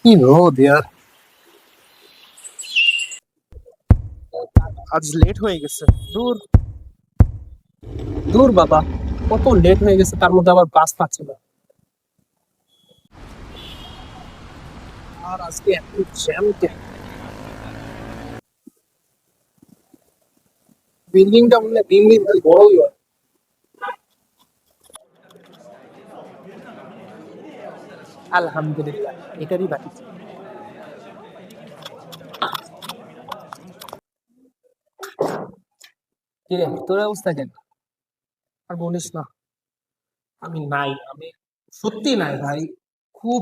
কি রোদ यार, আজ লেট হয়ে গেছে। দূর দূর বাবা, কত লেট হয়ে গেছে, তার মধ্যে আবার বাস পাচ্ছি না। আর আজকে এত জ্যাম কেন? বিল্ডিংটা মনে হয় দিন দিন খালি বড়ই হয়। আলহামদুলিল্লাহ, এটারই বাকি ছিল। কি রে, তোর অবস্থা কেন? আর বলিস না, আমি সত্যি নাই ভাই। খুব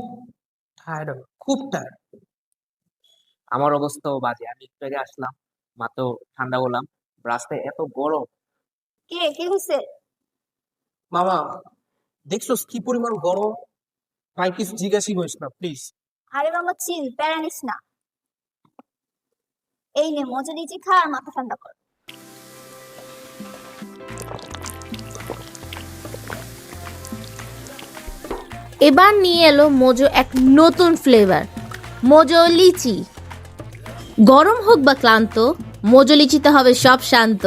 টায়ার্ড, খুব টায়ার্ড। আমার অবস্থাও বাজে। আমি একটু আগে আসলাম, মাত্র ঠান্ডা হলাম, রাস্তায় এত গরম। কি রে, কি হইছে? মামা, দেখছোস কি পরিমাণ গরম? ভাই কিছু জিজ্ঞাসি করিস না প্লিজ। আরে মামা চিল, প্যারা নিস না। এই নে মজা নিচে খা আর মাথা ঠান্ডা কর। এবার নিয়ে এলো মোজো এক নতুন ফ্লেভার, মোজো লিচি। গরম হোক বা ক্লান্ত, মোজো লিচিতে হবে সব শান্ত।